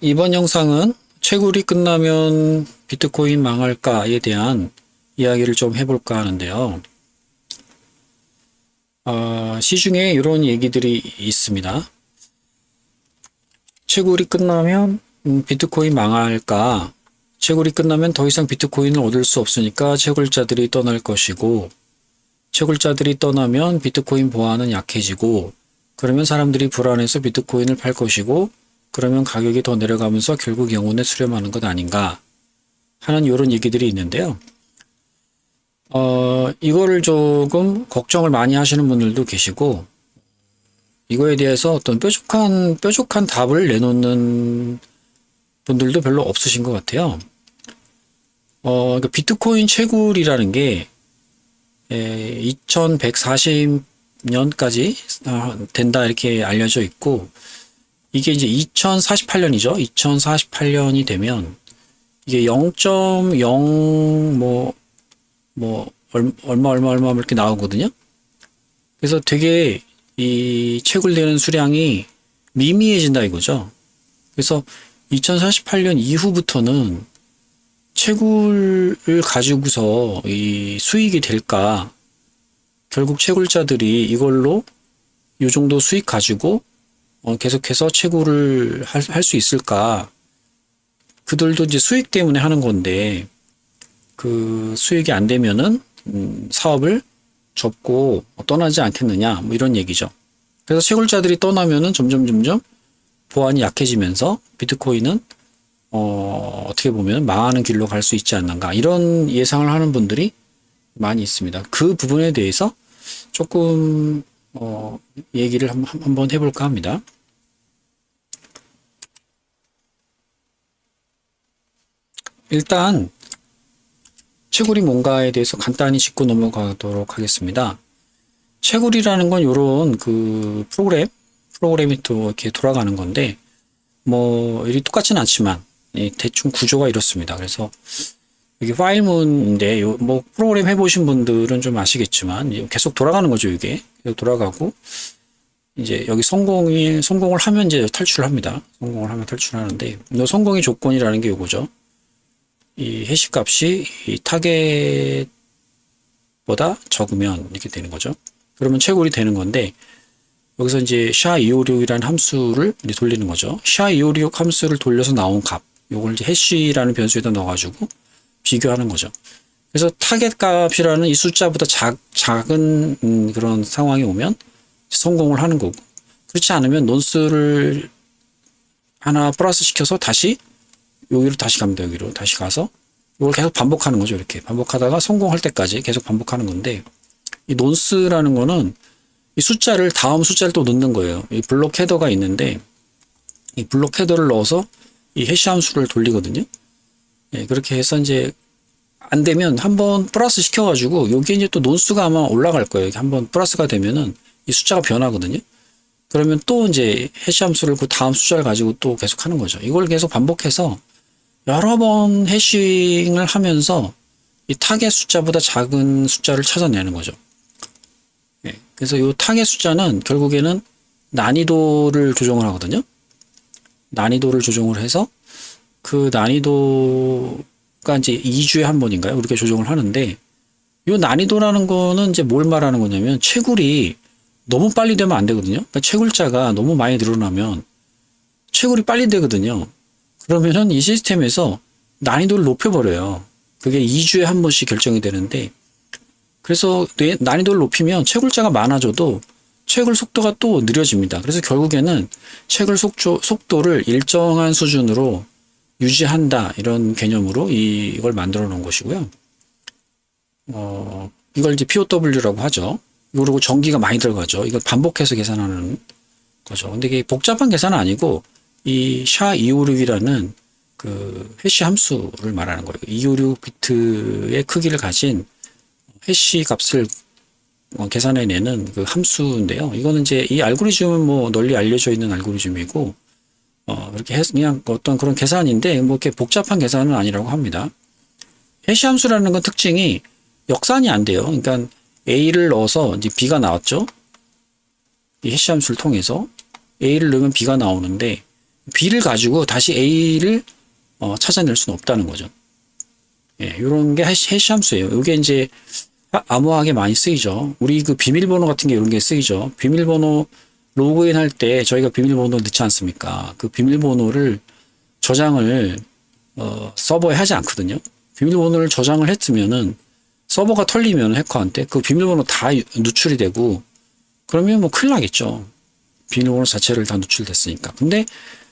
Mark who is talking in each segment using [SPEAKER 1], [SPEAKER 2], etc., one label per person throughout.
[SPEAKER 1] 이번 영상은 채굴이 끝나면 비트코인 망할까에 대한 이야기를 좀 해볼까 하는데요. 시중에 이런 얘기들이 있습니다. 채굴이 끝나면 비트코인 망할까? 채굴이 끝나면 더 이상 비트코인을 얻을 수 없으니까 채굴자들이 떠날 것이고, 채굴자들이 떠나면 비트코인 보안은 약해지고, 그러면 사람들이 불안해서 비트코인을 팔 것이고, 그러면 가격이 더 내려가면서 결국 영혼에 수렴하는 것 아닌가 하는 이런 얘기들이 있는데요. 이거를 조금 걱정을 많이 하시는 분들도 계시고, 이거에 대해서 어떤 뾰족한 답을 내놓는 분들도 별로 없으신 것 같아요. 그러니까 비트코인 채굴이라는 게 2140년까지 된다 이렇게 알려져 있고, 이게 이제 2048년이죠. 2048년이 되면 이게 0.0 얼마 이렇게 나오거든요. 그래서 되게 이 채굴되는 수량이 미미해진다 이거죠. 그래서 2048년 이후부터는 채굴을 가지고서 이 수익이 될까? 결국 채굴자들이 이걸로 이 정도 수익 가지고 계속해서 채굴을 할 수 있을까? 그들도 이제 수익 때문에 하는 건데, 그 수익이 안 되면은, 사업을 접고 떠나지 않겠느냐, 뭐 이런 얘기죠. 그래서 채굴자들이 떠나면은 점점 보안이 약해지면서 비트코인은, 어떻게 보면 망하는 길로 갈 수 있지 않는가. 이런 예상을 하는 분들이 많이 있습니다. 그 부분에 대해서 조금, 얘기를 한번 해볼까 합니다. 일단 채굴이 뭔가에 대해서 간단히 짚고 넘어가도록 하겠습니다. 채굴이라는 건 이런 그 프로그램이 또 이렇게 돌아가는 건데, 뭐 일이 똑같진 않지만 대충 구조가 이렇습니다. 그래서 이게 파일문인데, 뭐 프로그램 해보신 분들은 좀 아시겠지만 계속 돌아가는 거죠. 이게 돌아가고, 이제 여기 성공을 하면 이제 탈출을 합니다. 성공을 하면 탈출하는데, 이 성공의 조건이라는 게 이거죠. 이 해시 값이 이 타겟보다 적으면 이렇게 되는 거죠. 그러면 채굴이 되는 건데, 여기서 이제 SHA-256이라는 함수를 이제 돌리는 거죠. SHA-256 함수를 돌려서 나온 값, 요걸 이제 해시라는 변수에다 넣어가지고 비교하는 거죠. 그래서 타겟 값이라는 이 숫자보다 작은 그런 상황이 오면 성공을 하는 거고, 그렇지 않으면 논스를 하나 플러스 시켜서 다시 여기로 다시 갑니다. 여기로 다시 가서 이걸 계속 반복하는 거죠. 이렇게 반복하다가 성공할 때까지 계속 반복하는 건데, 이 논스라는 거는 이 숫자를 다음 숫자를 또 넣는 거예요. 이 블록 헤더가 있는데, 이 블록 헤더를 넣어서 이 해시 함수를 돌리거든요. 그렇게 해서 이제 안 되면 한번 플러스 시켜가지고 여기에 이제 또 논수가 아마 올라갈 거예요. 한번 플러스가 되면은 이 숫자가 변하거든요. 그러면 또 이제 해시 함수를 그 다음 숫자를 가지고 또 계속 하는 거죠. 이걸 계속 반복해서 여러 번 해싱을 하면서 이 타겟 숫자보다 작은 숫자를 찾아내는 거죠. 그래서 이 타겟 숫자는 결국에는 난이도를 조정을 하거든요. 난이도를 조정을 해서 그 난이도가 이제 2주에 한 번인가요? 이렇게 조정을 하는데, 이 난이도라는 거는 이제 뭘 말하는 거냐면, 채굴이 너무 빨리 되면 안 되거든요. 그러니까 채굴자가 너무 많이 늘어나면 채굴이 빨리 되거든요. 그러면은 이 시스템에서 난이도를 높여버려요. 그게 2주에 한 번씩 결정이 되는데, 그래서 난이도를 높이면 채굴자가 많아져도 채굴 속도가 또 느려집니다. 그래서 결국에는 채굴 속도를 일정한 수준으로 유지한다, 이런 개념으로 이걸 만들어 놓은 것이고요. 이걸 이제 POW라고 하죠. 그리고 전기가 많이 들어가죠. 이걸 반복해서 계산하는 거죠. 근데 이게 복잡한 계산은 아니고, 이 SHA-256이라는 그 해시 함수를 말하는 거예요. 256비트의 크기를 가진 해시 값을 계산해내는 그 함수인데요. 이거는 이제 이 알고리즘은 뭐 널리 알려져 있는 알고리즘이고, 그렇게 해서 그냥 어떤 그런 계산인데, 뭐 이렇게 복잡한 계산은 아니라고 합니다. 해시 함수라는 건 특징이 역산이 안 돼요. 그러니까 A를 넣어서 이제 B가 나왔죠. 이 해시 함수를 통해서 A를 넣으면 B가 나오는데, B를 가지고 다시 A를 찾아낼 수는 없다는 거죠. 예, 요런 게 해시 함수예요. 이게 이제 암호하게 많이 쓰이죠. 우리 그 비밀번호 같은 게 이런 게 쓰이죠. 비밀번호 로그인 할 때 저희가 비밀번호 넣지 않습니까? 그 비밀번호를 저장을 서버에 하지 않거든요. 비밀번호를 저장을 했으면은 서버가 털리면 해커한테 그 비밀번호 다 누출이 되고 그러면 뭐 큰일 나겠죠. 비밀번호 자체를 다 누출됐으니까. 근데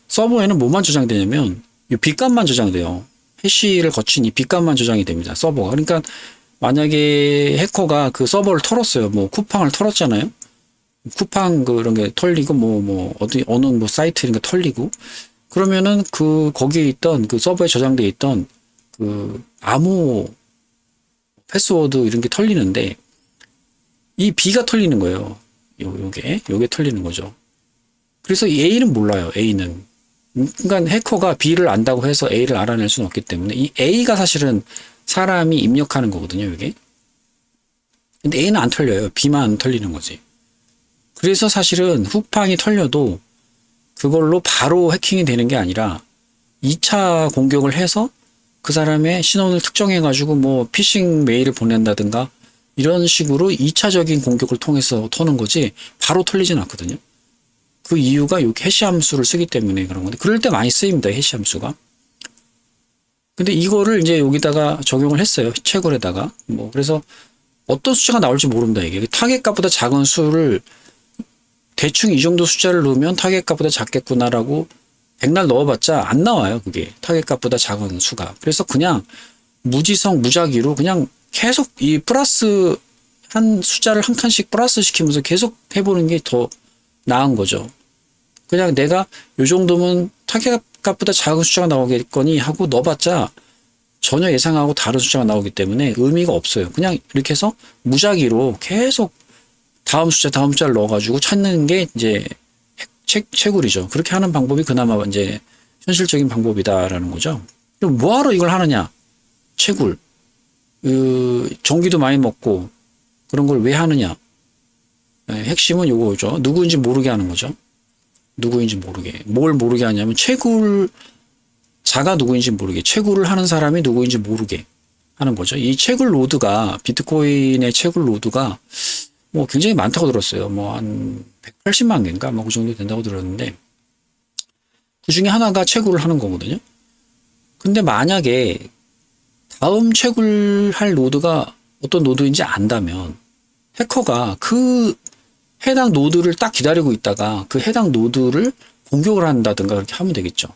[SPEAKER 1] 서버에는 뭐만 저장되냐면 이 빗값만 저장돼요. 해시를 거친 이 빗값만 저장이 됩니다. 서버가. 그러니까 만약에 해커가 그 서버를 털었어요. 뭐 쿠팡을 털었잖아요. 쿠팡 그런 게 털리고 어느 뭐 사이트 이런 게 털리고 그러면은 그 거기에 있던 그 서버에 저장돼 있던 그 암호 패스워드 이런 게 털리는데 이 B가 털리는 거예요. 요게 털리는 거죠. 그래서 이 A는 몰라요. A는. 그러니까 해커가 B를 안다고 해서 A를 알아낼 수는 없기 때문에 이 A가 사실은 사람이 입력하는 거거든요. 이게. 근데 A는 안 털려요. B만 털리는 거지. 그래서 사실은 후팡이 털려도 그걸로 바로 해킹이 되는 게 아니라 2차 공격을 해서 그 사람의 신원을 특정해가지고 뭐 피싱 메일을 보낸다든가 이런 식으로 2차적인 공격을 통해서 터는 거지 바로 털리진 않거든요. 그 이유가 요 해시 함수를 쓰기 때문에 그런 건데 그럴 때 많이 쓰입니다. 해시 함수가. 근데 이거를 이제 여기다가 적용을 했어요. 채굴에다가. 뭐 그래서 어떤 숫자가 나올지 모릅니다. 이게 타겟 값보다 작은 수를 대충 이 정도 숫자를 넣으면 타겟 값보다 작겠구나라고 백날 넣어봤자 안 나와요. 그게 타겟 값보다 작은 수가. 그래서 그냥 무지성 무작위로 그냥 계속 이 플러스 한 숫자를 한 칸씩 플러스 시키면서 계속 해보는 게 더 나은 거죠. 그냥 내가 요 정도면 타겟 값보다 작은 숫자가 나오겠거니 하고 넣어봤자 전혀 예상하고 다른 숫자가 나오기 때문에 의미가 없어요. 그냥 이렇게 해서 무작위로 계속 다음 숫자를 넣어가지고 찾는 게 이제 채굴이죠. 그렇게 하는 방법이 그나마 이제 현실적인 방법이다라는 거죠. 그럼 뭐하러 이걸 하느냐? 채굴. 전기도 많이 먹고 그런 걸 왜 하느냐? 네, 핵심은 요거죠. 누구인지 모르게 하는 거죠. 누구인지 모르게. 뭘 모르게 하냐면 채굴자가 누구인지 모르게. 채굴을 하는 사람이 누구인지 모르게 하는 거죠. 이 채굴 노드가 비트코인의 채굴 노드가 뭐 굉장히 많다고 들었어요. 뭐 한 180만 개인가 뭐 그 정도 된다고 들었는데 그 중에 하나가 채굴을 하는 거거든요. 근데 만약에 다음 채굴할 노드가 어떤 노드인지 안다면 해커가 그 해당 노드를 딱 기다리고 있다가 그 해당 노드를 공격을 한다든가 그렇게 하면 되겠죠.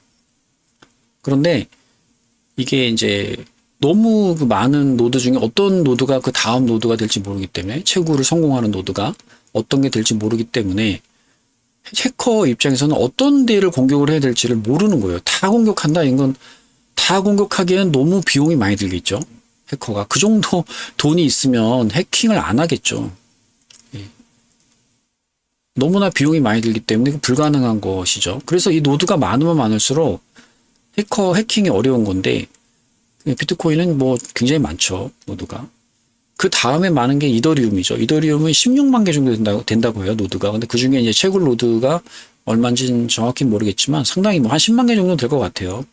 [SPEAKER 1] 그런데 이게 이제 너무 그 많은 노드 중에 어떤 노드가 그 다음 노드가 될지 모르기 때문에 채굴을 성공하는 노드가 어떤 게 될지 모르기 때문에 해커 입장에서는 어떤 데를 공격을 해야 될지를 모르는 거예요. 다 공격한다. 이건 다 공격하기에는 너무 비용이 많이 들겠죠. 해커가 그 정도 돈이 있으면 해킹을 안 하겠죠. 예. 너무나 비용이 많이 들기 때문에 불가능한 것이죠. 그래서 이 노드가 많으면 많을수록 해킹이 어려운 건데 비트코인은 뭐 굉장히 많죠. 노드가. 그 다음에 많은 게 이더리움이죠. 이더리움은 16만 개 정도 된다고 해요. 노드가. 근데 그 중에 이제 채굴 노드가 얼마인지는 정확히 모르겠지만 상당히 뭐 한 10만 개 정도 될 것 같아요.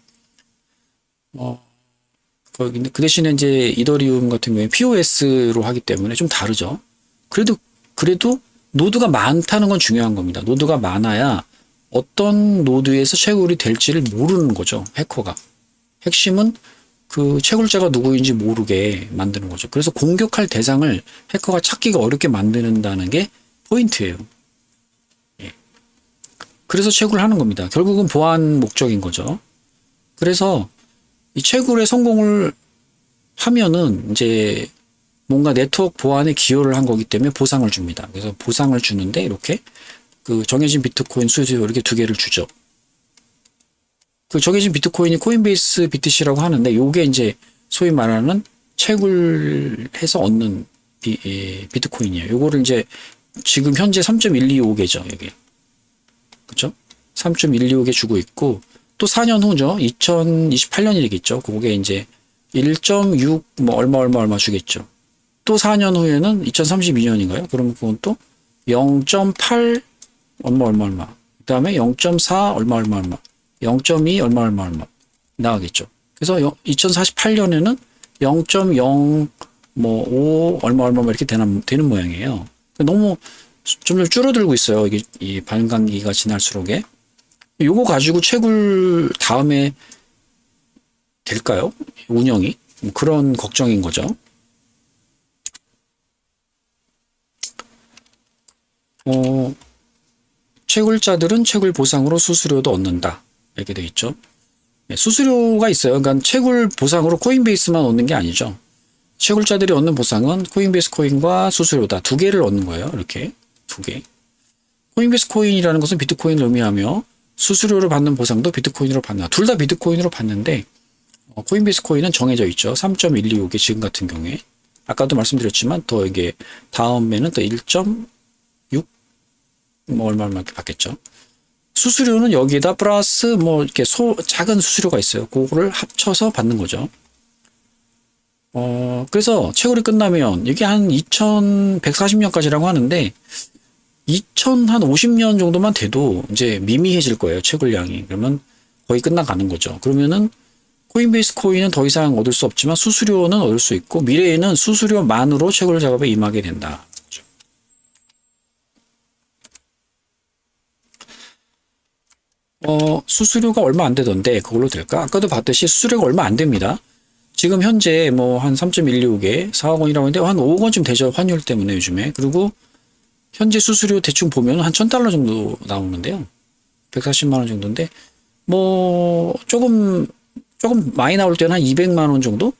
[SPEAKER 1] 근데 그 대신에 이제 이더리움 같은 경우에 POS로 하기 때문에 좀 다르죠. 그래도 노드가 많다는 건 중요한 겁니다. 노드가 많아야 어떤 노드에서 채굴이 될지를 모르는 거죠. 해커가. 핵심은 그 채굴자가 누구인지 모르게 만드는 거죠. 그래서 공격할 대상을 해커가 찾기가 어렵게 만드는다는 게 포인트예요. 예. 그래서 채굴을 하는 겁니다. 결국은 보안 목적인 거죠. 그래서 이 채굴에 성공을 하면은 이제 뭔가 네트워크 보안에 기여를 한 거기 때문에 보상을 줍니다. 그래서 보상을 주는데 이렇게 그 정해진 비트코인 수수료 이렇게 2개를 주죠. 그 정해진 비트코인이 코인베이스 BTC라고 하는데 요게 이제 소위 말하는 채굴해서 얻는 비트코인이에요. 요거를 이제 지금 현재 3.125개죠. 여기. 그쵸? 3.125개 주고 있고 또 4년 후죠. 2028년이겠죠. 그게 이제 1.6 뭐 얼마 주겠죠. 또 4년 후에는 2032년인가요? 그러면 그건 또 0.8 얼마. 그 다음에 0.4 얼마. 0.2 얼마 나가겠죠. 그래서 2048년에는 0.0 뭐 5 얼마 이렇게 되는 모양이에요. 너무 점점 줄어들고 있어요. 이게 이 반감기가 지날수록에. 요거 가지고 채굴 다음에 될까요? 운영이? 그런 걱정인 거죠. 채굴자들은 채굴 보상으로 수수료도 얻는다. 이렇게 돼 있죠. 네, 수수료가 있어요. 그러니까 채굴 보상으로 코인베이스만 얻는 게 아니죠. 채굴자들이 얻는 보상은 코인베이스 코인과 수수료다. 두 개를 얻는 거예요. 이렇게 두 개. 코인베이스 코인이라는 것은 비트코인을 의미하며 수수료를 받는 보상도 비트코인으로 받는다. 둘 다 비트코인으로 받는데 코인베이스 코인은 정해져 있죠. 3.125개 지금 같은 경우에. 아까도 말씀드렸지만 더 이게 다음에는 또 1.6 뭐 얼마 이렇게 받겠죠. 수수료는 여기에다 플러스 뭐 이렇게 작은 수수료가 있어요. 그거를 합쳐서 받는 거죠. 그래서 채굴이 끝나면 이게 한 2140년까지라고 하는데 2050년 정도만 돼도 이제 미미해질 거예요. 채굴량이. 그러면 거의 끝나가는 거죠. 그러면은 코인베이스 코인은 더 이상 얻을 수 없지만 수수료는 얻을 수 있고 미래에는 수수료만으로 채굴 작업에 임하게 된다. 수수료가 얼마 안 되던데 그걸로 될까? 아까도 봤듯이 수수료가 얼마 안 됩니다. 지금 현재 뭐 한 3.125개 4억 원이라고 했는데 한 5억 원쯤 되죠. 환율 때문에 요즘에. 그리고 현재 수수료 대충 보면 한 $1,000 정도 나오는데요. 140만 원 정도인데 뭐 조금 많이 나올 때는 한 200만 원 정도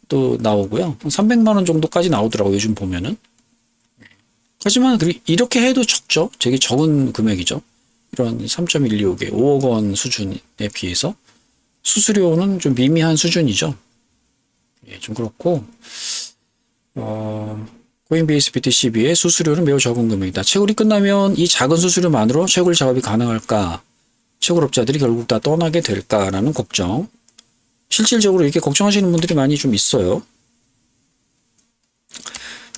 [SPEAKER 1] 또 나오고요. 300만 원 정도까지 나오더라고요. 요즘 보면은. 하지만 이렇게 해도 적죠. 되게 적은 금액이죠. 이런 3.125개 5억 원 수준에 비해서 수수료는 좀 미미한 수준이죠. 예, 좀 그렇고 코인베이스 BTCB의 수수료는 매우 적은 금액이다. 채굴이 끝나면 이 작은 수수료만으로 채굴 작업이 가능할까? 채굴업자들이 결국 다 떠나게 될까라는 걱정. 실질적으로 이렇게 걱정하시는 분들이 많이 좀 있어요.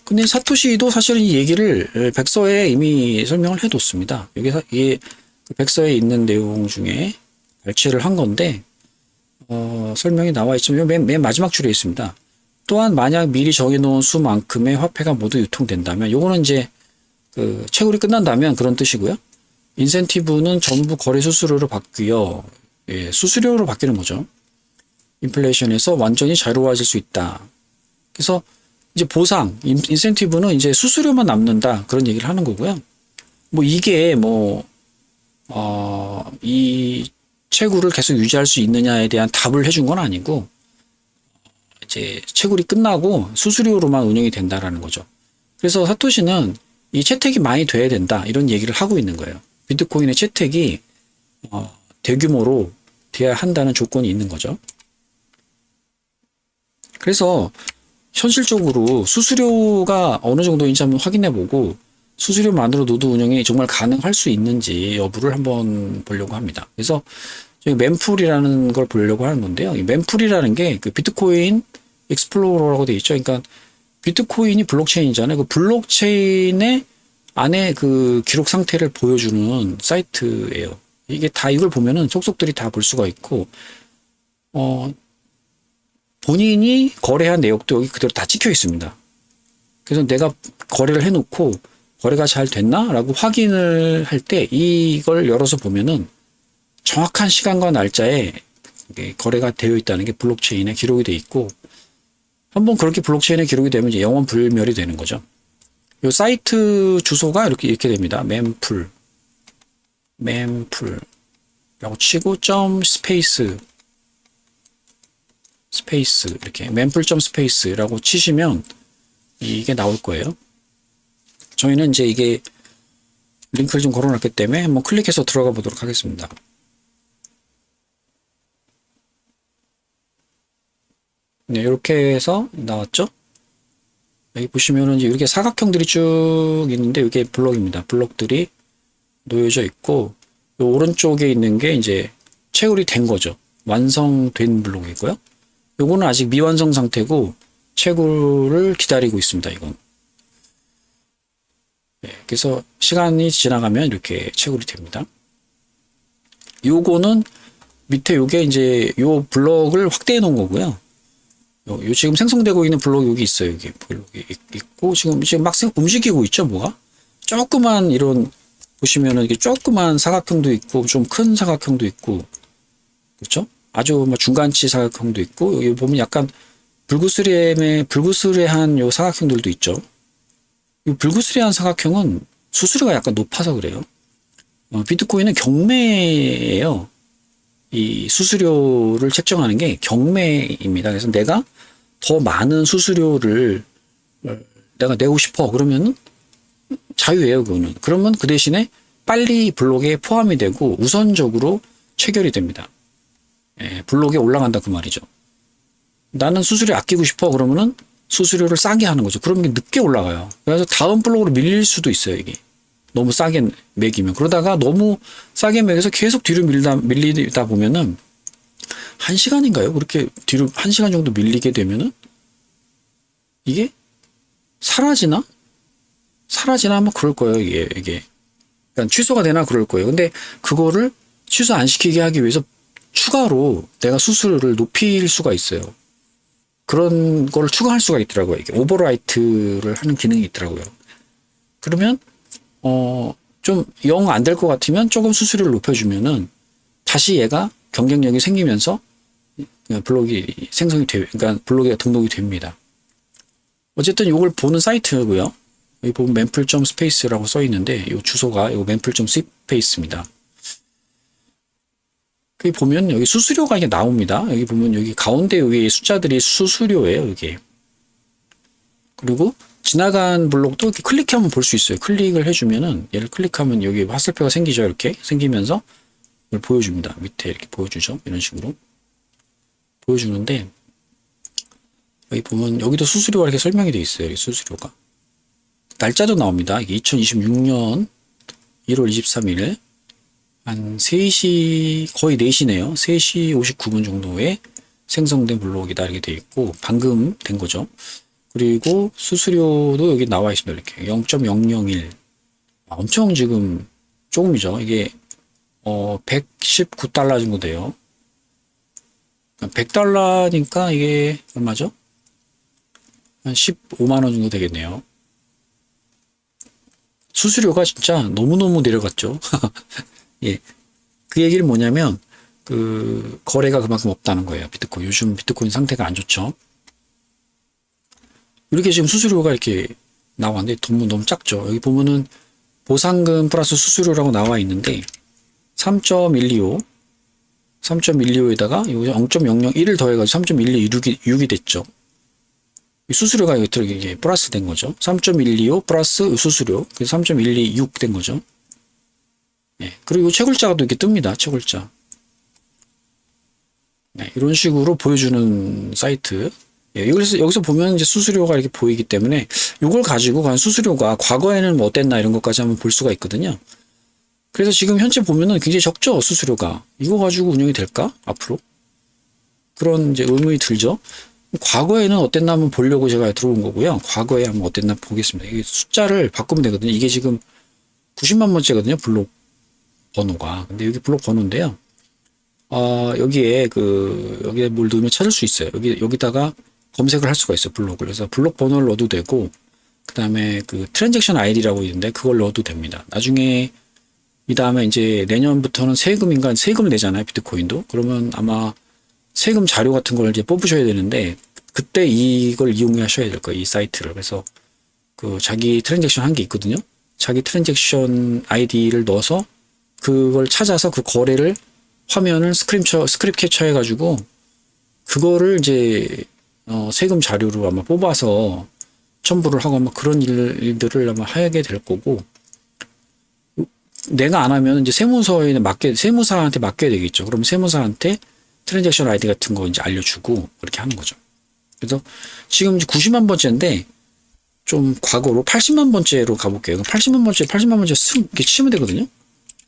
[SPEAKER 1] 근데 사토시도 사실은 이 얘기를 백서에 이미 설명을 해뒀습니다. 이게 백서에 있는 내용 중에 발췌를 한 건데 설명이 나와 있지만 맨 마지막 줄에 있습니다. 또한 만약 미리 정해놓은 수만큼의 화폐가 모두 유통된다면 요거는 이제 그 채굴이 끝난다면 그런 뜻이고요. 인센티브는 전부 거래 수수료로 바뀌어 수수료로 바뀌는 거죠. 인플레이션에서 완전히 자유로워질 수 있다. 그래서 이제 보상, 인센티브는 이제 수수료만 남는다 그런 얘기를 하는 거고요. 뭐 이게 이 채굴을 계속 유지할 수 있느냐에 대한 답을 해준 건 아니고 이제 채굴이 끝나고 수수료로만 운영이 된다라는 거죠. 그래서 사토시는 이 채택이 많이 돼야 된다 이런 얘기를 하고 있는 거예요. 비트코인의 채택이 대규모로 돼야 한다는 조건이 있는 거죠. 그래서 현실적으로 수수료가 어느 정도인지 한번 확인해보고 수수료만으로 노드 운영이 정말 가능할 수 있는지 여부를 한번 보려고 합니다. 그래서 저희 멤풀이라는 걸 보려고 하는 건데요. 이 멤풀이라는 게 그 비트코인 익스플로러라고 되어 있죠. 그러니까 비트코인이 블록체인이잖아요. 그 블록체인의 안에 그 기록 상태를 보여주는 사이트예요. 이게 다 이걸 보면은 속속들이 다 볼 수가 있고 본인이 거래한 내역도 여기 그대로 다 찍혀 있습니다. 그래서 내가 거래를 해놓고 거래가 잘 됐나? 라고 확인을 할 때 이걸 열어서 보면은 정확한 시간과 날짜에 거래가 되어 있다는 게 블록체인에 기록이 되어 있고 한번 그렇게 블록체인에 기록이 되면 이제 영원 불멸이 되는 거죠. 이 사이트 주소가 이렇게 됩니다. 멤풀라고 치고 스페이스 이렇게 멤풀.스페이스라고 치시면 이게 나올 거예요. 저희는 이제 이게 링크를 좀 걸어놨기 때문에 한번 클릭해서 들어가 보도록 하겠습니다. 네, 이렇게 해서 나왔죠? 여기 보시면은 이제 이렇게 사각형들이 쭉 있는데 이게 블록입니다. 블록들이 놓여져 있고 이 오른쪽에 있는 게 이제 채굴이 된 거죠. 완성된 블록이고요. 요거는 아직 미완성 상태고 채굴을 기다리고 있습니다. 이건. 네, 그래서 시간이 지나가면 이렇게 채굴이 됩니다. 요거는 밑에 요게 이제 요 블럭을 확대해 놓은 거고요. 요 지금 생성되고 있는 블록이 여기 있어요. 여기 블록이 있고 지금 막 움직이고 있죠, 뭐가? 조그만 이런 보시면은 이게 조그만 사각형도 있고 좀 큰 사각형도 있고 그렇죠? 아주 뭐 중간치 사각형도 있고 여기 보면 약간 불구스레한 요 사각형들도 있죠. 이 불구스레한 사각형은 수수료가 약간 높아서 그래요. 비트코인은 경매예요. 이 수수료를 책정하는 게 경매입니다. 그래서 내가 더 많은 수수료를 내가 내고 싶어 그러면은 자유예요, 그거는. 그러면 그 대신에 빨리 블록에 포함이 되고 우선적으로 체결이 됩니다. 예, 블록에 올라간다 그 말이죠. 나는 수수료 아끼고 싶어 그러면은 수수료를 싸게 하는 거죠. 그러면 늦게 올라가요. 그래서 다음 블록으로 밀릴 수도 있어요, 이게. 너무 싸게 매기면. 그러다가 너무 싸게 매겨서 계속 뒤로 밀리다 보면은 1시간인가요? 그렇게 뒤로 1시간 정도 밀리게 되면은 이게 사라지나 아마 그럴 거예요, 이게. 그러니까 취소가 되나 그럴 거예요. 근데 그거를 취소 안 시키게 하기 위해서 추가로 내가 수수료를 높일 수가 있어요. 그런 걸 추가할 수가 있더라고요. 이게 오버라이트를 하는 기능이 있더라고요. 그러면 좀 영 안 될 것 같으면 조금 수수료를 높여주면은 다시 얘가 경쟁력이 생기면서 블록이 그러니까 블록에 등록이 됩니다. 어쨌든 이걸 보는 사이트고요. 여기 보면 memple.space라고 써 있는데 이 주소가 이 memple.space입니다. 여기 보면 여기 수수료가 이게 나옵니다. 여기 보면 여기 가운데 위에 숫자들이 수수료예요, 이게. 그리고 지나간 블록도 이렇게 클릭하면 볼 수 있어요. 클릭을 해주면은 얘를 클릭하면 여기 화살표가 생기죠. 이렇게 생기면서 이걸 보여줍니다. 밑에 이렇게 보여주죠. 이런 식으로 보여주는데 여기 보면 여기도 수수료가 이렇게 설명이 되어 있어요. 여기 수수료가 날짜도 나옵니다. 이게 2026년 1월 23일 한 3시 거의 4시네요. 3시 59분 정도에 생성된 블록이다 이렇게 되어 있고 방금 된 거죠. 그리고 수수료도 여기 나와 있습니다. 이렇게 0.001 엄청 지금 조금이죠. 이게 119달러 정도 돼요. 100달러니까 이게 얼마죠? 한 15만 원 정도 되겠네요. 수수료가 진짜 너무너무 내려갔죠. 예. 그 얘기는 뭐냐면 그 거래가 그만큼 없다는 거예요. 비트코인. 요즘 비트코인 상태가 안 좋죠. 이렇게 지금 수수료가 이렇게 나왔는데 너무 작죠. 여기 보면은 보상금 플러스 수수료라고 나와 있는데 3.125에다가 0.001을 더해가지고 3.126이 됐죠. 수수료가 이게 플러스 된 거죠. 3.125 플러스 수수료. 그래서 3.126 된 거죠. 네. 그리고 채굴자가 또 이렇게 뜹니다. 채굴자. 네. 이런 식으로 보여주는 사이트. 예, 여기서 보면 이제 수수료가 이렇게 보이기 때문에 이걸 가지고 과연 수수료가 과거에는 뭐 어땠나 이런 것까지 한번 볼 수가 있거든요. 그래서 지금 현재 보면은 굉장히 적죠, 수수료가. 이거 가지고 운영이 될까? 앞으로? 그런 이제 의문이 들죠. 과거에는 어땠나 한번 보려고 제가 들어온 거고요. 과거에 한번 어땠나 보겠습니다. 이게 숫자를 바꾸면 되거든요. 이게 지금 90만 번째거든요, 블록 번호가. 근데 여기 블록 번호인데요. 여기에 여기에 뭘 넣으면 찾을 수 있어요. 여기다가 검색을 할 수가 있어요, 블록을. 그래서 블록 번호를 넣어도 되고, 그 다음에 트랜잭션 아이디라고 있는데 그걸 넣어도 됩니다. 나중에 이 다음에 이제 내년부터는 세금을 내잖아요, 비트코인도. 그러면 아마 세금 자료 같은 걸 이제 뽑으셔야 되는데 그때 이걸 이용하셔야 될 거예요, 이 사이트를. 그래서 자기 트랜잭션 한 게 있거든요. 자기 트랜잭션 아이디를 넣어서 그걸 찾아서 그 거래를 화면을 스크립 캡처 해가지고 그거를 이제 세금 자료로 아마 뽑아서 첨부를 하고 아마 그런 일들을 아마 하게 될 거고, 내가 안 하면 이제 세무사한테 맡겨야 되겠죠. 그럼 세무사한테 트랜잭션 아이디 같은 거 이제 알려주고 그렇게 하는 거죠. 그래서 지금 이제 90만 번째인데 좀 과거로 80만 번째로 가볼게요. 80만 번째 이렇게 치면 되거든요.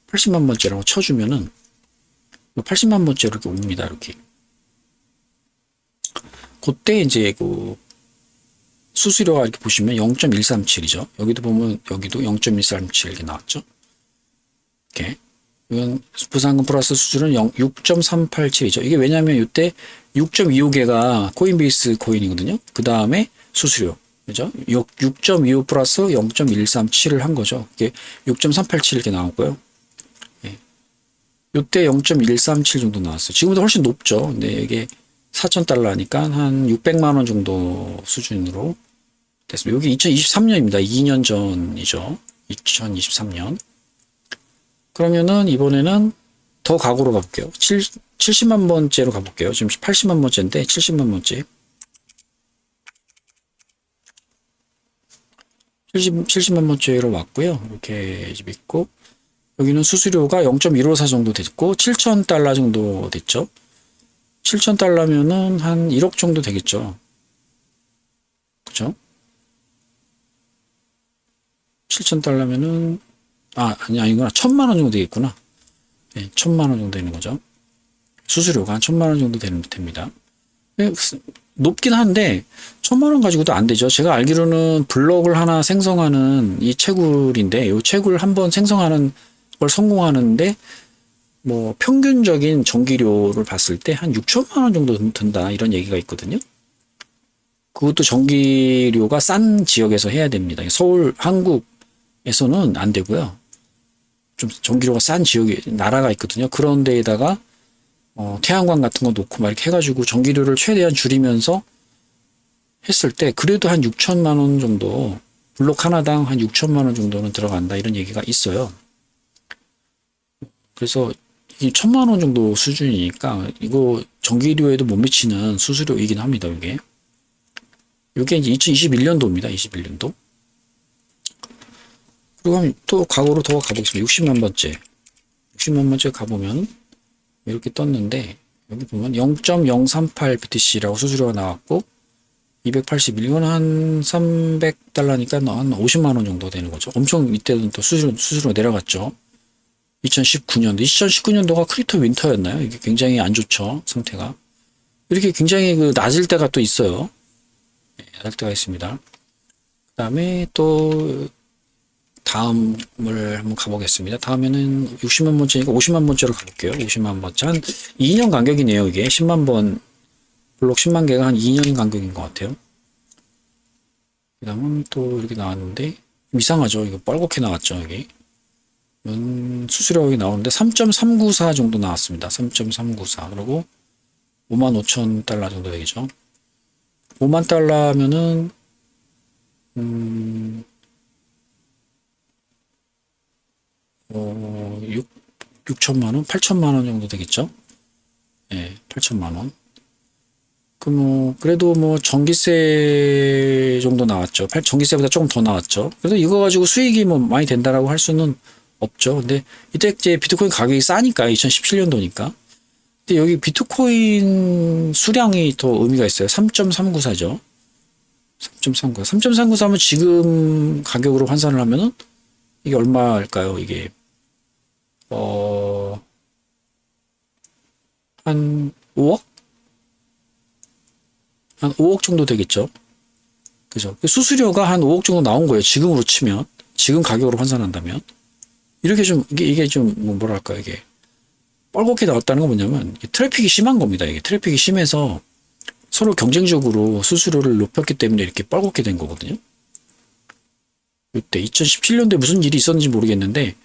[SPEAKER 1] 80만 번째라고 쳐주면은 80만 번째로 이렇게 옵니다. 이렇게. 그때 이제 수수료가 이렇게 보시면 0.137이죠. 여기도 보면 여기도 0.137 이렇게 나왔죠. 이렇게. 이건 부상금 플러스 수수료는 6.387이죠. 이게 왜냐하면 이때 6.25개가 코인베이스 코인이거든요. 그 다음에 수수료. 그죠? 6.25 플러스 0.137을 한 거죠. 이게 6.387 이렇게 나왔고요. 예. 이때 0.137 정도 나왔어요. 지금보다 훨씬 높죠. 근데 이게 4,000달러니까 한 600만 원 정도 수준으로 됐습니다. 여기 2023년입니다. 2년 전이죠. 2023년. 그러면은 이번에는 더 과거로 가볼게요. 70만 번째로 가볼게요. 지금 80만 번째인데 70만 번째. 70만 번째로 왔고요. 이렇게 지금 있고 여기는 수수료가 0.154 정도 됐고 7,000달러 정도 됐죠. 7,000달러면은 한 1억 정도 되겠죠. 그죠? 7,000달러면은 아니구나. 1,000만 원 정도 되겠구나. 네, 1,000만 원 정도 되는 거죠. 수수료가 한 1,000만 원 정도 됩니다. 네, 높긴 한데 1,000만 원 가지고도 안 되죠. 제가 알기로는 블럭을 하나 생성하는 이 채굴인데 이 채굴 한번 생성하는 걸 성공하는데 뭐 평균적인 전기료를 봤을 때 한 6천만 원 정도 든다 이런 얘기가 있거든요. 그것도 전기료가 싼 지역에서 해야 됩니다. 서울, 한국에서는 안 되고요. 좀 전기료가 싼 지역이 나라가 있거든요. 그런 데에다가 태양광 같은 거 놓고 막 이렇게 해가지고 전기료를 최대한 줄이면서 했을 때 그래도 한 6천만 원 정도 블록 하나당 한 6천만 원 정도는 들어간다 이런 얘기가 있어요. 그래서 이 1,000만 원 정도 수준이니까 이거 전기료에도 못 미치는 수수료이긴 합니다. 이게 이제 2021년도입니다. 21년도. 그리고 또 과거로 더 가보겠습니다. 60만 번째. 60만 번째 가보면 이렇게 떴는데 여기 보면 0.038 BTC라고 수수료가 나왔고 281, 이건 한 300달러니까 한 50만 원 정도 되는 거죠. 엄청 이때는 또 수수료가 내려갔죠. 2019년도가 크립토 윈터였나요? 이게 굉장히 안 좋죠. 상태가. 이렇게 굉장히 그 낮을 때가 또 있어요. 네, 낮을 때가 있습니다. 그 다음에 또 다음을 한번 가보겠습니다. 다음에는 60만 번째니까 50만 번째로 가볼게요. 50만 번째. 한 2년 간격이네요. 이게 10만 번, 블록 10만 개가 한 2년 간격인 것 같아요. 그 다음은 또 이렇게 나왔는데, 이상하죠. 이거 뻘겋게 나왔죠. 여기. 수수료가 나오는데 3.394 정도 나왔습니다. 3.394. 그리고 55,000달러 정도 되겠죠. 5만 달러면은, 6천만 원, 8천만 원 정도 되겠죠? 예, 8천만 원. 그래도 전기세 정도 나왔죠. 전기세보다 조금 더 나왔죠. 그래도 이거 가지고 수익이 많이 된다라고 할 수는 없죠. 근데 이때 이제 비트코인 가격이 싸니까, 2017년도니까. 근데 여기 비트코인 수량이 더 의미가 있어요. 3.394죠. 3.394. 3.394면 지금 가격으로 환산을 하면은 이게 얼마일까요? 이게 한 5억? 한 5억 정도 되겠죠. 그죠? 수수료가 한 5억 정도 나온 거예요. 지금으로 치면. 지금 가격으로 환산한다면. 이렇게 이게 좀, 뭐랄까, 이게. 뻘겋게 나왔다는 건 뭐냐면, 트래픽이 심한 겁니다. 이게 트래픽이 심해서 서로 경쟁적으로 수수료를 높였기 때문에 이렇게 뻘겋게 된 거거든요. 이때 2017년도에 무슨 일이 있었는지 모르겠는데,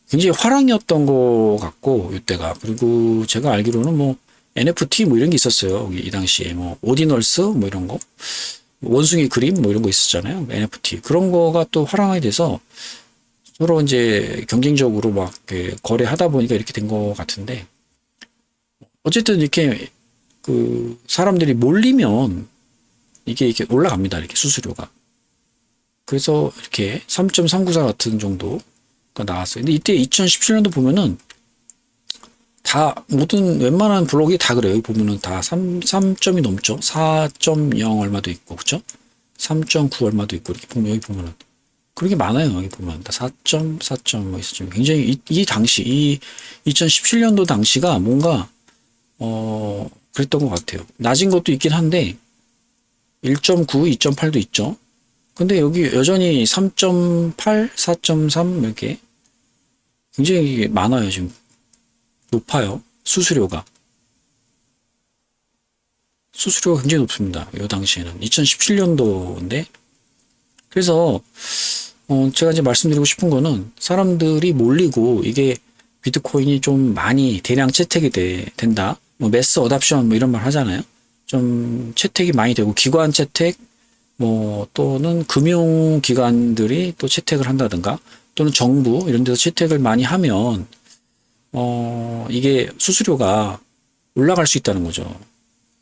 [SPEAKER 1] 굉장히 화랑이었던 것 같고 이때가. 그리고 제가 알기로는 NFT 이런 게 있었어요. 이 당시에 오디널스 이런 거, 원숭이 그림 이런 거 있었잖아요. NFT 그런 거가 또 화랑이 돼서 서로 이제 경쟁적으로 막 거래하다 보니까 이렇게 된 것 같은데, 어쨌든 이렇게 그 사람들이 몰리면 이게 올라갑니다. 이렇게 수수료가. 그래서 이렇게 3.394 같은 정도 나왔어요. 근데 이때 2017년도 보면은 다 모든 웬만한 블록이 다 그래요. 여기 보면은 다 3점이 넘죠. 4.0 얼마도 있고, 그쵸? 3.9 얼마도 있고, 이렇게 보면, 여기 보면은. 그런 게 많아요. 여기 보면. 다 4.4 있었죠. 굉장히 이 당시, 이 2017년도 당시가 뭔가, 그랬던 것 같아요. 낮은 것도 있긴 한데, 1.9, 2.8도 있죠. 근데 여기 여전히 3.8, 4.3 이렇게 굉장히 많아요. 지금 높아요. 수수료가 굉장히 높습니다. 이 당시에는 2017년도인데 그래서 제가 이제 말씀드리고 싶은 거는 사람들이 몰리고 이게 비트코인이 좀 많이 대량 채택이 된다. 뭐 매스 어답션 뭐 이런 말 하잖아요. 좀 채택이 많이 되고 기관 채택 뭐 또는 금융 기관들이 또 채택을 한다든가 또는 정부 이런 데서 채택을 많이 하면 이게 수수료가 올라갈 수 있다는 거죠.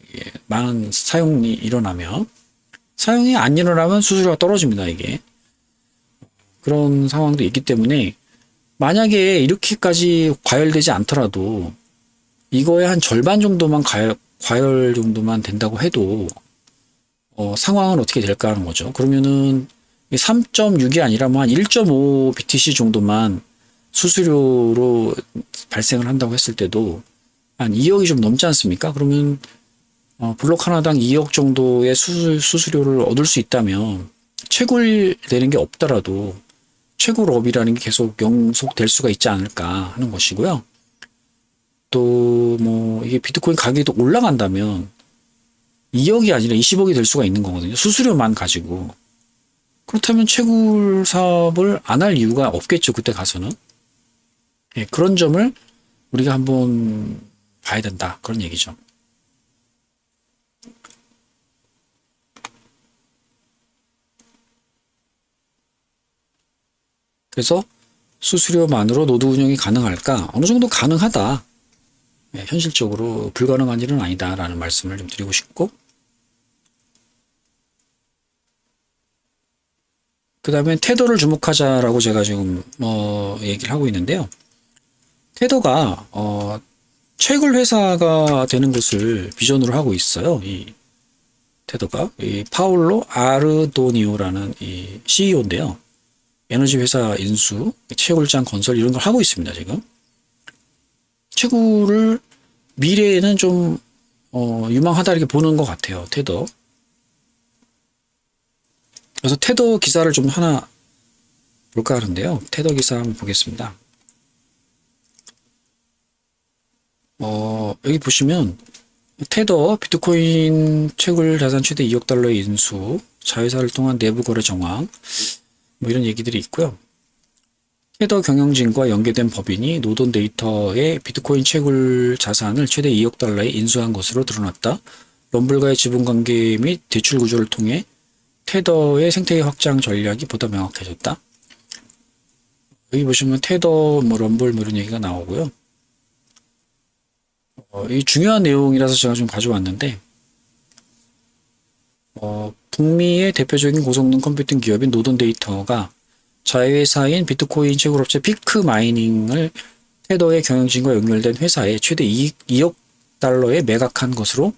[SPEAKER 1] 이게 많은 사용이 일어나면 사용이 안 일어나면 수수료가 떨어집니다. 이게 그런 상황도 있기 때문에 만약에 이렇게까지 과열되지 않더라도 이거의 한 절반 정도만 과열 정도만 된다고 해도 상황은 어떻게 될까 하는 거죠. 그러면은 3.6이 아니라 뭐 한 1.5 BTC 정도만 수수료로 발생을 한다고 했을 때도 한 2억이 좀 넘지 않습니까? 그러면 블록 하나당 2억 정도의 수수료를 얻을 수 있다면 채굴되는 게 없더라도 채굴업이라는 게 계속 영속될 수가 있지 않을까 하는 것이고요. 또 뭐 이게 비트코인 가격이 또 올라간다면 2억이 아니라 20억이 될 수가 있는 거거든요. 수수료만 가지고. 그렇다면 채굴 사업을 안 할 이유가 없겠죠. 그때 가서는. 예, 그런 점을 우리가 한번 봐야 된다. 그런 얘기죠. 그래서 수수료만으로 노드 운영이 가능할까? 어느 정도 가능하다. 예, 현실적으로 불가능한 일은 아니다라는 말씀을 좀 드리고 싶고 그 다음에 테더를 주목하자라고 제가 지금 얘기를 하고 있는데요. 테더가 채굴 회사가 되는 것을 비전으로 하고 있어요. 이 테더가 이 파울로 아르도니오라는 이 CEO인데요. 에너지 회사 인수, 채굴장 건설 이런 걸 하고 있습니다. 지금 채굴을 미래에는 좀 유망하다 이렇게 보는 것 같아요. 테더. 그래서 테더 기사를 좀 하나 볼까 하는데요. 테더 기사 한번 보겠습니다. 여기 보시면 테더 비트코인 채굴 자산 최대 2억 달러의 인수, 자회사를 통한 내부 거래 정황, 뭐 이런 얘기들이 있고요. 테더 경영진과 연계된 법인이 노돈 데이터의 비트코인 채굴 자산을 최대 2억 달러에 인수한 것으로 드러났다. 럼블과의 지분 관계 및 대출 구조를 통해 테더의 생태계 확장 전략이 보다 명확해졌다. 여기 보시면 테더, 뭐 럼블 뭐 이런 얘기가 나오고요. 이 중요한 내용이라서 제가 좀 가져왔는데 북미의 대표적인 고성능 컴퓨팅 기업인 노돈 데이터가 자회사인 비트코인 채굴업체 피크 마이닝을 테더의 경영진과 연결된 회사에 최대 2억 달러에 매각한 것으로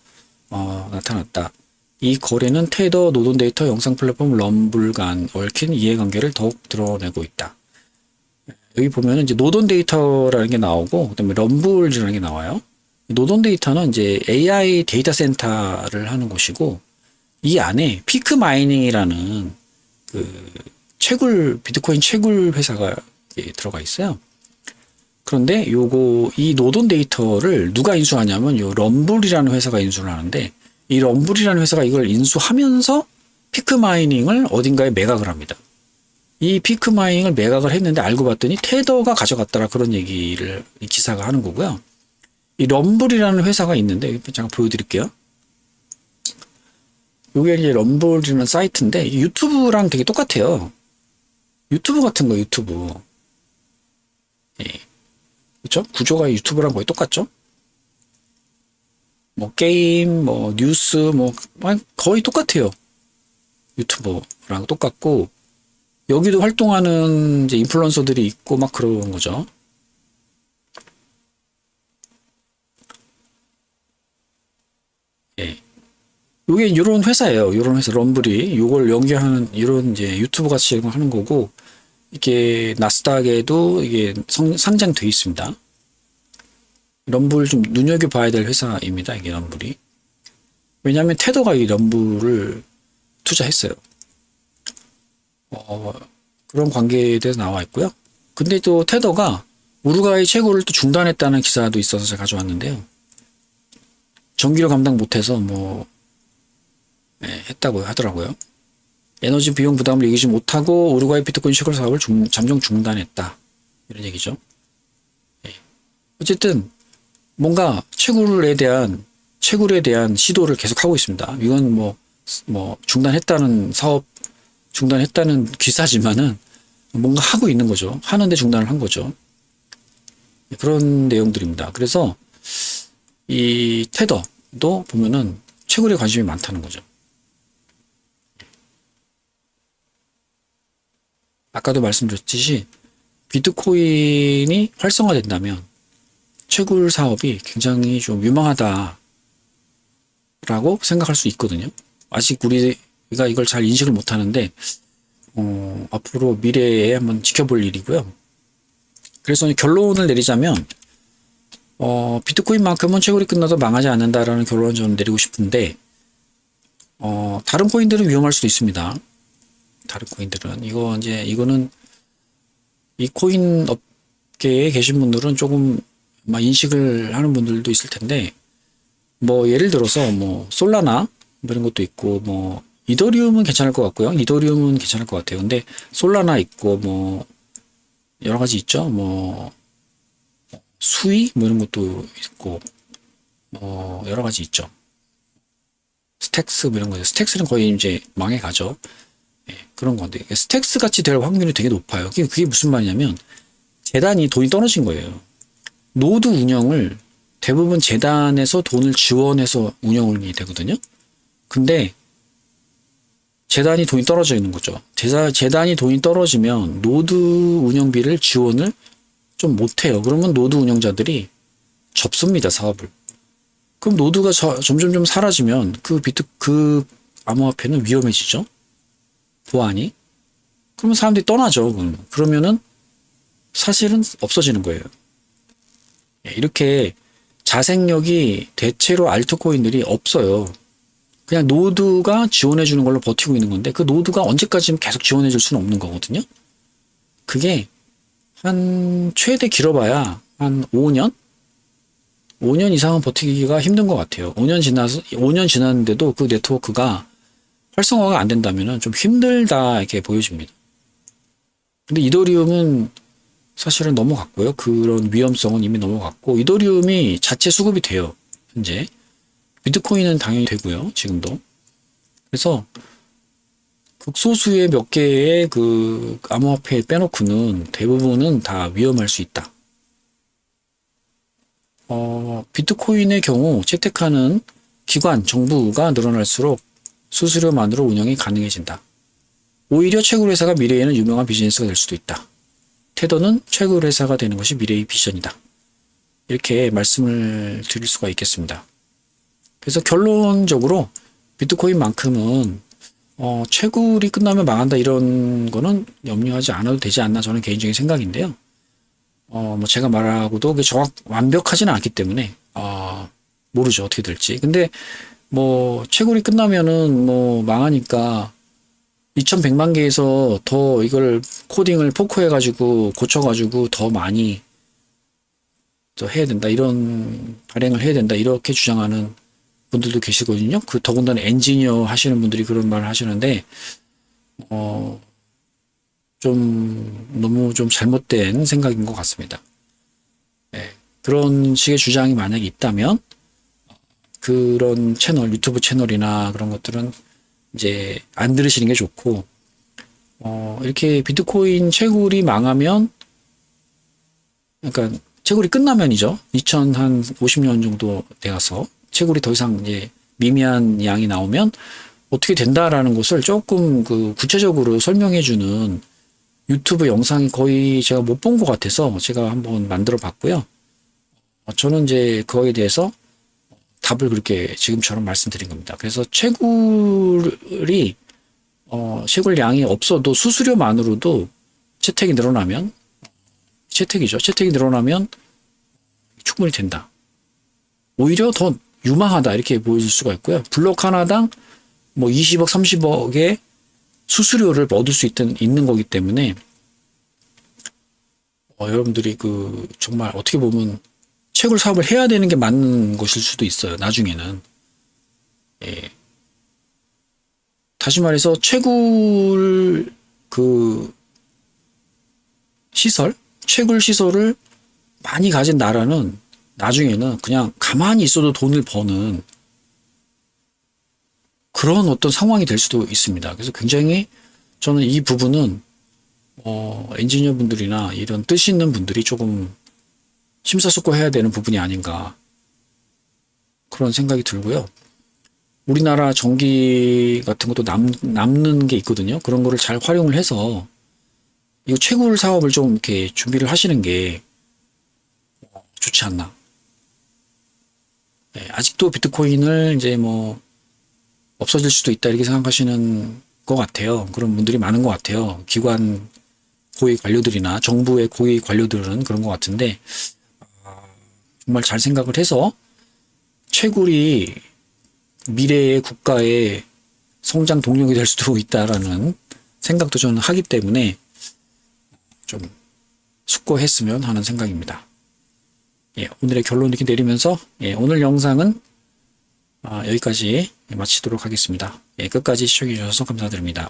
[SPEAKER 1] 나타났다. 이 거래는 테더 노돈 데이터 영상 플랫폼 럼블 간 얽힌 이해관계를 더욱 드러내고 있다. 여기 보면은 이제 노돈 데이터라는 게 나오고 그다음에 럼블이라는 게 나와요. 노돈 데이터는 이제 AI 데이터 센터를 하는 곳이고 이 안에 피크 마이닝이라는 그 비트코인 채굴 회사가 들어가 있어요. 그런데 이 노돈 데이터를 누가 인수하냐면 요 럼블이라는 회사가 인수를 하는데 이 럼블이라는 회사가 이걸 인수하면서 피크 마이닝을 어딘가에 매각을 합니다. 이 피크 마이닝을 매각을 했는데 알고 봤더니 테더가 가져갔더라 그런 얘기를 이 기사가 하는 거고요. 이 럼블이라는 회사가 있는데 잠깐 보여드릴게요. 이게 이제 럼블이라는 사이트인데 유튜브랑 되게 똑같아요. 유튜브 같은 거 유튜브. 예. 그렇죠? 구조가 유튜브랑 거의 똑같죠? 뭐 게임, 뭐 뉴스, 뭐 거의 똑같아요. 유튜버랑 똑같고 여기도 활동하는 이제 인플루언서들이 있고 막 그런 거죠. 예. 요게 이런 회사예요. 이런 회사 럼블이 요걸 연계하는 이런 이제 유튜브 같이 하는 거고 이게 나스닥에도 이게 상장돼 있습니다. 럼블 좀 눈여겨봐야 될 회사입니다. 이게 럼블이. 왜냐하면 테더가 이 럼블을 투자했어요. 그런 관계에 대해서 나와 있고요. 근데 또 테더가 우루과이 채굴을 또 중단했다는 기사도 있어서 제가 가져왔는데요. 전기료 감당 못해서 했다고 하더라고요. 에너지 비용 부담을 이기지 못하고 우루과이 비트코인 채굴 사업을 잠정 중단했다. 이런 얘기죠. 어쨌든 뭔가 채굴에 대한 시도를 계속하고 있습니다. 이건 중단했다는 사업, 중단했다는 기사지만은 뭔가 하고 있는 거죠. 하는데 중단을 한 거죠. 그런 내용들입니다. 그래서 이 테더도 보면은 채굴에 관심이 많다는 거죠. 아까도 말씀드렸듯이 비트코인이 활성화된다면 채굴 사업이 굉장히 좀 유망하다라고 생각할 수 있거든요. 아직 우리가 이걸 잘 인식을 못하는데 앞으로 미래에 한번 지켜볼 일이고요. 그래서 결론을 내리자면 비트코인만큼은 채굴이 끝나도 망하지 않는다라는 결론을 좀 내리고 싶은데 다른 코인들은 위험할 수도 있습니다. 다른 코인들은 이거는 이 코인 업계에 계신 분들은 조금 인식을 하는 분들도 있을 텐데 예를 들어서 솔라나 이런 것도 있고 이더리움은 괜찮을 것 같고요. 이더리움은 괜찮을 것 같아요. 근데 솔라나 있고 여러 가지 있죠. 수이 이런 것도 있고 여러 가지 있죠. 스택스 이런 거죠. 스택스는 거의 이제 망해 가죠. 그런 건데 스택스 같이 될 확률이 되게 높아요. 그게 무슨 말이냐면 재단이 돈이 떨어진 거예요. 노드 운영을 대부분 재단에서 돈을 지원해서 운영이 되거든요. 근데 재단이 돈이 떨어져 있는 거죠. 재단이 돈이 떨어지면 노드 운영비를 지원을 좀 못해요. 그러면 노드 운영자들이 접습니다, 사업을. 그럼 노드가 점점 좀 사라지면 그 암호화폐는 위험해지죠. 보안이. 그러면 사람들이 떠나죠. 그러면은 사실은 없어지는 거예요. 이렇게 자생력이 대체로 알트코인들이 없어요. 그냥 노드가 지원해 주는 걸로 버티고 있는 건데 그 노드가 언제까지 계속 지원해 줄 수는 없는 거거든요. 그게 한 최대 길어봐야 한 5년? 5년 이상은 버티기가 힘든 것 같아요. 5년 지났는데도 그 네트워크가 활성화가 안 된다면 좀 힘들다 이렇게 보여집니다. 근데 이더리움은 사실은 넘어갔고요. 그런 위험성은 이미 넘어갔고 이더리움이 자체 수급이 돼요. 현재. 비트코인은 당연히 되고요. 지금도. 그래서 극소수의 몇 개의 그 암호화폐 빼놓고는 대부분은 다 위험할 수 있다. 비트코인의 경우 채택하는 기관, 정부가 늘어날수록 수수료만으로 운영이 가능해진다. 오히려 채굴 회사가 미래에는 유명한 비즈니스가 될 수도 있다. 테더는 채굴 회사가 되는 것이 미래의 비전이다. 이렇게 말씀을 드릴 수가 있겠습니다. 그래서 결론적으로 비트코인만큼은 채굴이 끝나면 망한다 이런 거는 염려하지 않아도 되지 않나 저는 개인적인 생각인데요. 제가 말하고도 완벽하지는 않기 때문에 모르죠 어떻게 될지. 근데 채굴이 끝나면은 망하니까 2100만 개에서 더 이걸 코딩을 포크해가지고 고쳐가지고 더 많이 더 해야 된다 이런 발행을 해야 된다 이렇게 주장하는 분들도 계시거든요. 더군다나 엔지니어 하시는 분들이 그런 말을 하시는데 너무 좀 잘못된 생각인 것 같습니다. 그런 식의 주장이 만약에 있다면 그런 채널, 유튜브 채널이나 그런 것들은 이제 안 들으시는 게 좋고 이렇게 비트코인 채굴이 망하면 그러니까 채굴이 끝나면이죠. 2050년 정도 되어서 채굴이 더 이상 이제 미미한 양이 나오면 어떻게 된다라는 것을 조금 구체적으로 설명해주는 유튜브 영상이 거의 제가 못 본 것 같아서 제가 한번 만들어 봤고요. 저는 이제 그거에 대해서 답을 그렇게 지금처럼 말씀드린 겁니다. 그래서 채굴이 채굴량이 없어도 수수료만으로도 채택이 늘어나면 채택이 늘어나면 충분히 된다. 오히려 더 유망하다 이렇게 보여질 수가 있고요. 블록 하나당 20억, 30억의 수수료를 얻을 수 있는 거기 때문에 여러분들이 정말 어떻게 보면 채굴 사업을 해야 되는 게 맞는 것일 수도 있어요. 나중에는. 예. 다시 말해서 채굴 채굴 시설을 많이 가진 나라는 나중에는 그냥 가만히 있어도 돈을 버는 그런 어떤 상황이 될 수도 있습니다. 그래서 굉장히 저는 이 부분은 엔지니어 분들이나 이런 뜻 있는 분들이 조금 심사숙고해야 되는 부분이 아닌가 그런 생각이 들고요. 우리나라 전기 같은 것도 남는 게 있거든요. 그런 거를 잘 활용을 해서 이 채굴 사업을 좀 이렇게 준비를 하시는 게 좋지 않나. 네, 아직도 비트코인을 이제 없어질 수도 있다 이렇게 생각하시는 것 같아요. 그런 분들이 많은 것 같아요. 기관 고위 관료들이나 정부의 고위 관료들은 그런 것 같은데 정말 잘 생각을 해서 채굴이 미래의 국가의 성장 동력이 될 수도 있다라는 생각도 저는 하기 때문에 좀 숙고했으면 하는 생각입니다. 예, 오늘의 결론 이렇게 내리면서 오늘 영상은 여기까지 마치도록 하겠습니다. 예, 끝까지 시청해 주셔서 감사드립니다.